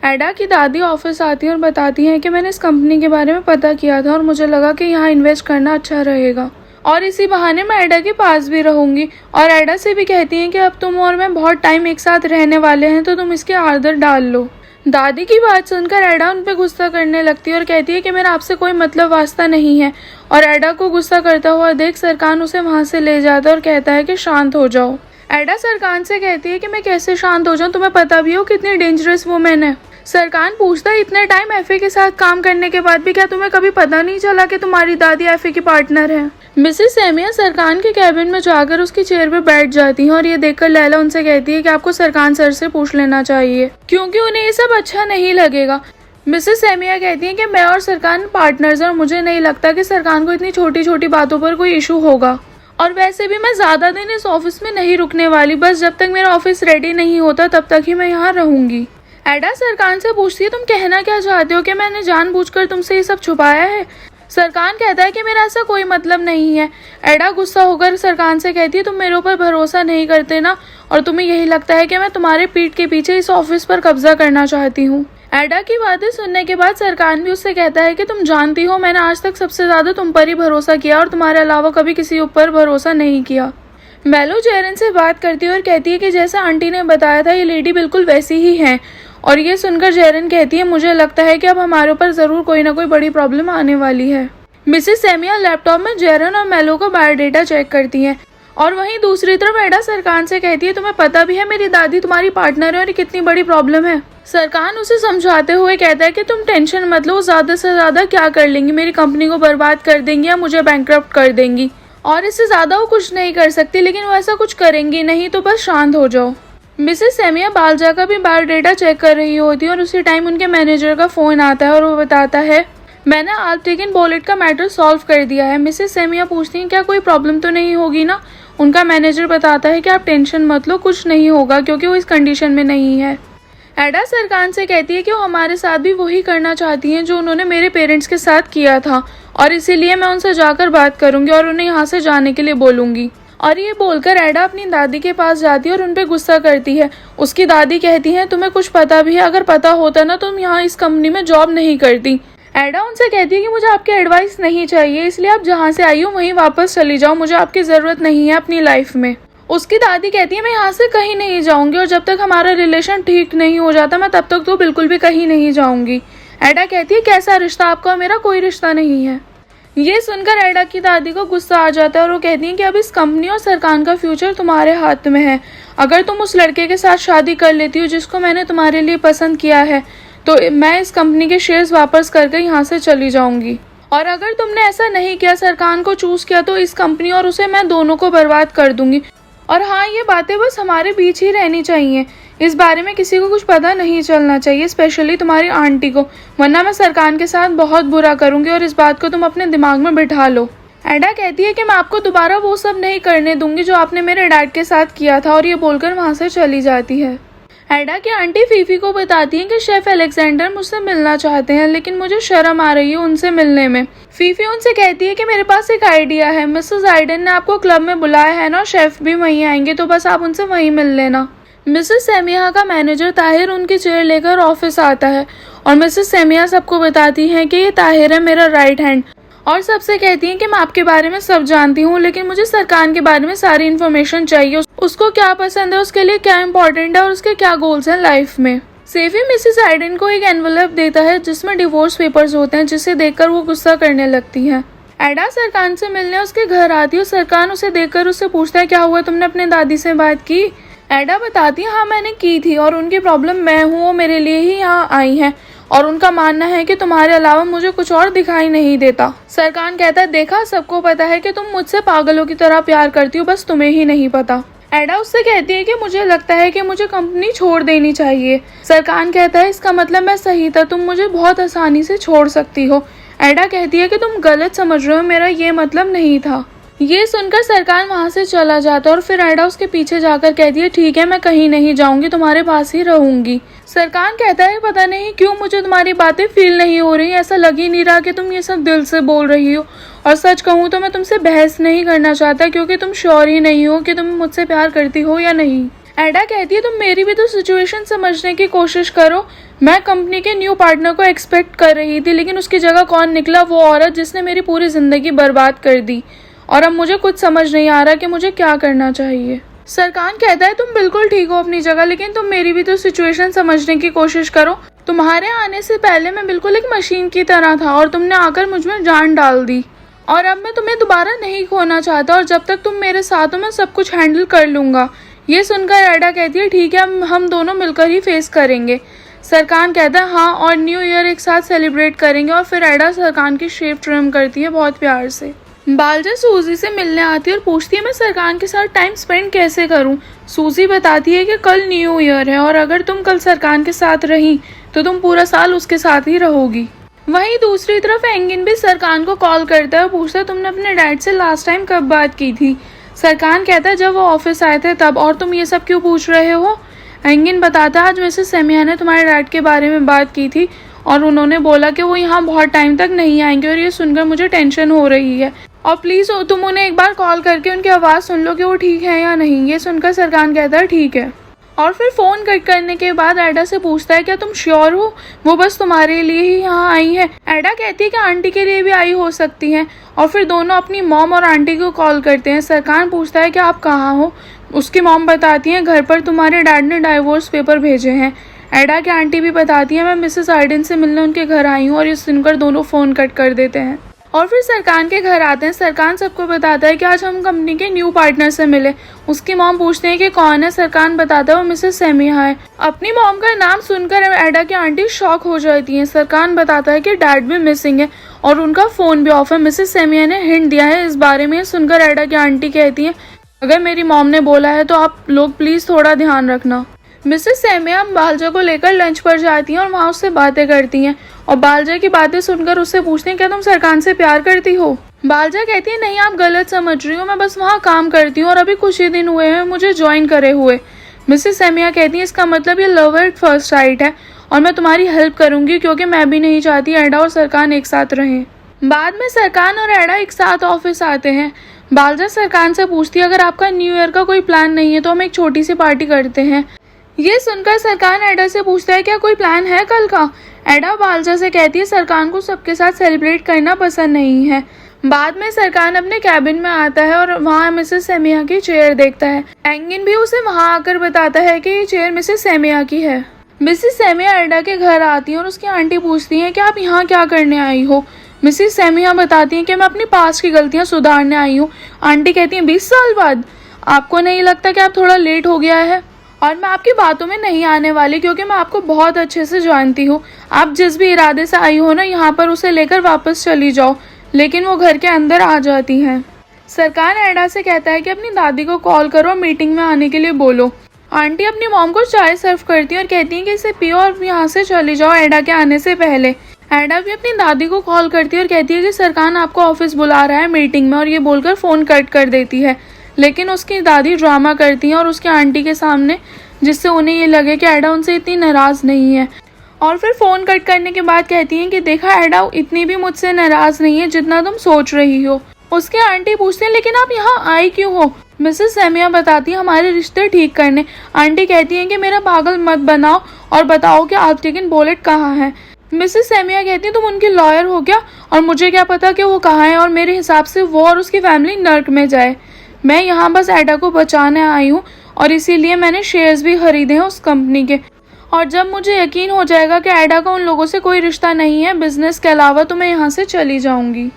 एडा की दादी ऑफिस आती है और बताती हैं कि मैंने इस कंपनी के बारे में पता किया था और मुझे लगा कि यहाँ इन्वेस्ट करना अच्छा रहेगा और इसी बहाने मैं एडा के पास भी रहूंगी। और एडा से भी कहती हैं कि अब तुम और मैं बहुत टाइम एक साथ रहने वाले हैं तो तुम इसकी आदत डाल लो। दादी की बात सुनकर एडा उन पर गुस्सा करने लगती है और कहती है कि मेरा आपसे कोई मतलब वास्ता नहीं है। और एडा को गुस्सा करता हुआ देख सरकान उसे वहाँ से ले जाता है और कहता है कि शांत हो जाओ। एडा सरकान से कहती है कि मैं कैसे शांत हो जाऊं, तुम्हें पता भी हो कितनी डेंजरस वुमेन है। सरकान पूछता है इतने टाइम एफए के साथ काम करने के बाद भी क्या तुम्हें कभी पता नहीं चला कि तुम्हारी दादी एफए की पार्टनर है। मिसेस सेमिया सरकान के कैबिन में जाकर उसकी चेयर पे बैठ जाती हैं और ये देखकर लैला उनसे कहती है कि आपको सरकान सर से पूछ लेना चाहिए क्योंकि उन्हें ये सब अच्छा नहीं लगेगा। मिसेस सेमिया कहती हैं कि मैं और सरकान पार्टनर्स हैं और मुझे नहीं लगता कि सरकान को इतनी छोटी छोटी बातों पर कोई इशू होगा। और वैसे भी मैं ज़्यादा दिन इस ऑफिस में नहीं रुकने वाली, बस जब तक मेरा ऑफिस रेडी नहीं होता तब तक ही मैं यहाँ रहूंगी। एडा सरकान से पूछती है तुम कहना क्या चाहते हो कि मैंने जानबूझकर तुमसे ये सब छुपाया है। सरकान कहता है कि मेरा ऐसा कोई मतलब नहीं है। एडा गुस्सा होकर सरकान से कहती है तुम मेरे ऊपर भरोसा नहीं करते ना, और तुम्हें यही लगता है कि मैं तुम्हारे पीठ के पीछे इस ऑफिस पर कब्जा करना चाहती हूँ। एडा की बातें सुनने के बाद सरकान भी उससे कहता है कि तुम जानती हो मैंने आज तक सबसे ज्यादा तुम पर ही भरोसा किया और तुम्हारे अलावा कभी किसी ऊपर भरोसा नहीं किया। मेलो जेरन से बात करती है और कहती है कि जैसा आंटी ने बताया था ये लेडी बिल्कुल वैसी ही है। और ये सुनकर जेरन कहती है मुझे लगता है कि अब हमारे ऊपर जरूर कोई ना कोई बड़ी प्रॉब्लम आने वाली है। मिसेस सेमिया लैपटॉप में जेरन और मेलो का बायोडेटा चेक करती है और वहीं दूसरी तरफ एडा सरकान से कहती है तुम्हें पता भी है मेरी दादी तुम्हारी पार्टनर है और ये कितनी बड़ी प्रॉब्लम है। सरकान उसे समझाते हुए कहता है कि तुम टेंशन मत लो, ज्यादा से ज्यादा क्या कर लेंगी, मेरी कंपनी को बर्बाद कर देंगी या मुझे बैंकरप्ट कर देंगी और इससे ज्यादा वो कुछ नहीं कर सकती, लेकिन वो ऐसा कुछ करेंगी नहीं, तो बस शांत हो जाओ। मिसेस सेमिया बालजा का भी बायोडेटा चेक कर रही होती है और उसी टाइम उनके मैनेजर का फोन आता है और वो बताता है मैंने आर्टिगन बोलेट का मैटर सॉल्व कर दिया है। मिसेस सेमिया पूछती हैं क्या कोई प्रॉब्लम तो नहीं होगी ना। उनका मैनेजर बताता है कि आप टेंशन मत लो, कुछ नहीं होगा क्योंकि वो इस कंडीशन में नहीं है। एडा सरकान से कहती है कि वो हमारे साथ भी वही करना चाहती हैं जो उन्होंने मेरे पेरेंट्स के साथ किया था और इसीलिए मैं उनसे जाकर बात करूंगी और उन्हें यहाँ से जाने के लिए बोलूंगी। और ये बोलकर एडा अपनी दादी के पास जाती है और उन पर गुस्सा करती है। उसकी दादी कहती है तुम्हें कुछ पता भी है, अगर पता होता ना तुम यहाँ इस कंपनी में जॉब नहीं करती। एडा उनसे कहती है कि मुझे आपकी एडवाइस नहीं चाहिए, इसलिए आप जहाँ से आई हो वहीं वापस चली जाओ, मुझे आपकी ज़रूरत नहीं है अपनी लाइफ में। उसकी दादी कहती है मैं यहाँ से कहीं नहीं जाऊंगी और जब तक हमारा रिलेशन ठीक नहीं हो जाता मैं तब तक तो बिल्कुल भी कहीं नहीं जाऊंगी। एडा कहती है कैसा रिश्ता, आपका मेरा कोई रिश्ता नहीं है। ये सुनकर एडा की दादी को गुस्सा आ जाता है और वो कहती है कि अब इस कंपनी और सरकार का फ्यूचर तुम्हारे हाथ में है। अगर तुम उस लड़के के साथ शादी कर लेती हो जिसको मैंने तुम्हारे लिए पसंद किया है तो मैं इस कंपनी के शेयर्स वापस करके यहाँ से चली जाऊंगी। और अगर तुमने ऐसा नहीं किया, सरकार को चूज किया, तो इस कंपनी और उसे मैं दोनों को बर्बाद कर दूंगी। और हाँ, ये बातें बस हमारे बीच ही रहनी चाहिए, इस बारे में किसी को कुछ पता नहीं चलना चाहिए, स्पेशली तुम्हारी आंटी को, वरना मैं सरकार के साथ बहुत बुरा करूंगी और इस बात को तुम अपने दिमाग में बिठा लो। एडा कहती है कि मैं आपको दोबारा वो सब नहीं करने दूंगी जो आपने मेरे डैड के साथ किया था और ये बोलकर वहाँ से चली जाती है। एडा की आंटी फीफी को बताती हैं कि शेफ अलेक्जेंडर मुझसे मिलना चाहते हैं लेकिन मुझे शर्म आ रही है उनसे मिलने में। फीफी उनसे कहती है कि मेरे पास एक आइडिया है, मिसेस आइडन ने आपको क्लब में बुलाया है ना, शेफ भी वहीं आएंगे तो बस आप उनसे वहीं मिल लेना। मिसेस सेमिया का मैनेजर ताहिर उनकी चेयर लेकर ऑफिस आता है और मिसेस सेमिया सबको बताती है कि ये ताहिर है मेरा राइट हैंड और सबसे कहती हैं कि मैं आपके बारे में सब जानती हूँ लेकिन मुझे सरकार के बारे में सारी इन्फॉर्मेशन चाहिए, उसको क्या पसंद है, उसके लिए क्या इम्पोर्टेंट है और उसके क्या गोल्स हैं लाइफ में। सेफी मिसेस आइडन को एक एनवलप देता है जिसमें डिवोर्स पेपर्स होते हैं, जिसे देखकर वो गुस्सा करने लगती है। एडा सरकार से मिलने उसके घर आती है और सरकार उसे देखकर उससे पूछता है क्या हुआ, तुमने अपने दादी से बात की। एडा बताती है हाँ मैंने की थी और उनकी प्रॉब्लम मैं हूँ, वो मेरे लिए ही यहाँ आई है और उनका मानना है कि तुम्हारे अलावा मुझे कुछ और दिखाई नहीं देता। सरकार कहता है देखा, सबको पता है कि तुम मुझसे पागलों की तरह प्यार करती हो, बस तुम्हें ही नहीं पता। एडा उससे कहती है कि मुझे लगता है कि मुझे कंपनी छोड़ देनी चाहिए। सरकार कहता है इसका मतलब मैं सही था, तुम मुझे बहुत आसानी से छोड़ सकती हो। एडा कहती है कि तुम गलत समझ रहे हो, मेरा ये मतलब नहीं था। ये सुनकर सरकार वहाँ से चला जाता है और फिर एडा उसके पीछे जाकर कहती है ठीक है मैं कहीं नहीं जाऊंगी, तुम्हारे पास ही रहूंगी। सरकार कहता है पता नहीं क्यों मुझे तुम्हारी बातें फील नहीं हो रही, ऐसा लग ही नहीं रहा कि तुम ये सब दिल से बोल रही हो और सच कहूँ तो मैं तुमसे बहस नहीं करना चाहता क्योंकि तुम श्योर ही नहीं हो कि तुम मुझसे प्यार करती हो या नहीं। एडा कहती है तुम मेरी भी तो सिचुएशन समझने की कोशिश करो। मैं कंपनी के न्यू पार्टनर को एक्सपेक्ट कर रही थी, लेकिन उसकी जगह कौन निकला, वो औरत जिसने मेरी पूरी ज़िंदगी बर्बाद कर दी। और अब मुझे कुछ समझ नहीं आ रहा कि मुझे क्या करना चाहिए। सरकान कहता है तुम बिल्कुल ठीक हो अपनी जगह, लेकिन तुम मेरी भी तो सिचुएशन समझने की कोशिश करो। तुम्हारे आने से पहले मैं बिल्कुल एक मशीन की तरह था और तुमने आकर मुझ में जान डाल दी, और अब मैं तुम्हें दोबारा नहीं खोना चाहता, और जब तक तुम मेरे साथ हो मैं सब कुछ हैंडल कर लूँगा। ये सुनकर एडा कहती है ठीक है, हम दोनों मिलकर ही फेस करेंगे। सरकान कहता है हाँ, और न्यू ईयर एक साथ सेलिब्रेट करेंगे। और फिर एडा सरकान की शेव ट्रिम करती है बहुत प्यार से। बालजा सूजी से मिलने आती है और पूछती है मैं सरकान के साथ टाइम स्पेंड कैसे करूं। सूजी बताती है कि कल न्यू ईयर है और अगर तुम कल सरकान के साथ रही तो तुम पूरा साल उसके साथ ही रहोगी। वहीं दूसरी तरफ एंगिन भी सरकान को कॉल करता है और पूछता है तुमने अपने डैड से लास्ट टाइम कब बात की थी। सरकान कहता है जब वो ऑफिस आए थे तब, और तुम ये सब क्यों पूछ रहे हो। एंगिन बताता है आज मिसेस सेमिया ने तुम्हारे डैड के बारे में बात की थी और उन्होंने बोला कि वो यहाँ बहुत टाइम तक नहीं आएंगे, और ये सुनकर मुझे टेंशन हो रही है, और प्लीज़ तुम उन्हें एक बार कॉल करके उनकी आवाज़ सुन लो कि वो ठीक है या नहीं। ये सुनकर सरकान कहता है ठीक है। और फिर फ़ोन कट करने के बाद एडा से पूछता है क्या तुम श्योर हो वो बस तुम्हारे लिए ही यहाँ आई है। एडा कहती है कि आंटी के लिए भी आई हो सकती हैं, और फिर दोनों अपनी मॉम और आंटी को कॉल करते हैं। सरकान पूछता है कि आप कहाँ हो। उसकी मॉम बताती हैं घर पर तुम्हारे डैड ने डाइवोर्स पेपर भेजे हैं। एडा की आंटी भी बताती है मैं मिसेस आइडन से मिलने उनके घर आई हूँ, और ये सुनकर दोनों फ़ोन कट कर देते हैं। और फिर सरकान के घर आते हैं। सरकान सबको बताता है कि आज हम कंपनी के न्यू पार्टनर से मिले। उसकी मॉम पूछते हैं कि कौन है। सरकान बताता है वो मिसेस सेमिया है। अपनी मॉम का नाम सुनकर एडा की आंटी शॉक हो जाती हैं। सरकान बताता है कि डैड भी मिसिंग है और उनका फ़ोन भी ऑफ है। मिसेस सेमिया ने हिंट दिया है इस बारे में। सुनकर एडा की आंटी कहती है अगर मेरी मॉम ने बोला है तो आप लोग प्लीज़ थोड़ा ध्यान रखना। मिसेस सेमिया बालजा को लेकर लंच पर जाती हैं और वहाँ उससे बातें करती हैं, और बालजा की बातें सुनकर उससे पूछती हैं क्या तुम सरकान से प्यार करती हो। बालजा कहती है नहीं आप गलत समझ रही हो, मैं बस वहाँ काम करती हूँ और अभी कुछ ही दिन हुए हैं मुझे ज्वाइन करे हुए। मिसेस सेमिया कहती है इसका मतलब ये लव एट फर्स्ट साइट है और मैं तुम्हारी हेल्प करूँगी क्योंकि मैं भी नहीं चाहती एडा और सरकान एक साथ रहें। बाद में सरकान और एडा एक साथ ऑफिस आते हैं। बालजा सरकान से पूछती है अगर आपका न्यू ईयर का कोई प्लान नहीं है तो हम एक छोटी सी पार्टी करते हैं। ये सुनकर सरकान एडा से पूछता है क्या कोई प्लान है कल का। एडा बालजा से कहती है सरकान को सबके साथ सेलिब्रेट करना पसंद नहीं है। बाद में सरकान अपने कैबिन में आता है और वहाँ मिसेस सेमिया की चेयर देखता है। एंगिन भी उसे वहाँ आकर बताता है कि ये चेयर मिसेस सेमिया की है। मिसेस सेमिया एडा के घर आती है और उसकी आंटी पूछती है कि आप यहाँ क्या करने आई हो। मिसेस सेमिया बताती हैं कि मैं अपनी पास्ट की गलतियाँ सुधारने आई हूँ। आंटी कहती हैं 20 साल बाद आपको नहीं लगता कि आप थोड़ा लेट हो गया है, और मैं आपकी बातों में नहीं आने वाली क्योंकि मैं आपको बहुत अच्छे से जानती हूँ। आप जिस भी इरादे से आई हो ना यहाँ पर उसे लेकर वापस चली जाओ। लेकिन वो घर के अंदर आ जाती हैं। सरकान एडा से कहता है कि अपनी दादी को कॉल करो और मीटिंग में आने के लिए बोलो। आंटी अपनी मॉम को चाय सर्व करती है और कहती हैं कि इसे पियो और यहाँ से चली जाओ एडा के आने से पहले। एडा भी अपनी दादी को कॉल करती है और कहती है कि सरकान आपको ऑफिस बुला रहा है मीटिंग में, और ये बोलकर फ़ोन कट कर देती है। लेकिन उसकी दादी ड्रामा करती हैं और उसकी आंटी के सामने, जिससे उन्हें ये लगे कि एडा उनसे इतनी नाराज़ नहीं है। और फिर फ़ोन कट करने के बाद कहती हैं कि देखा एडा इतनी भी मुझसे नाराज़ नहीं है जितना तुम सोच रही हो। उसके आंटी पूछते हैं लेकिन आप यहाँ आई क्यों हो। मिसेस सेमिया बताती है हमारे रिश्ते ठीक करने। आंटी कहती हैं कि मेरा पागल मत बनाओ और बताओ कि आर्टिकन बोलेट कहाँ है। मिसेस सेमिया कहती है तुम उनकी लॉयर हो क्या, और मुझे क्या पता कि वो कहाँ है, और मेरे हिसाब से वो और उसकी फैमिली नर्क में जाए। मैं यहाँ बस एडा को बचाने आई हूँ और इसीलिए मैंने शेयर्स भी खरीदे हैं उस कंपनी के, और जब मुझे यकीन हो जाएगा कि एडा का उन लोगों से कोई रिश्ता नहीं है बिजनेस के अलावा तो मैं यहाँ से चली जाऊँगी।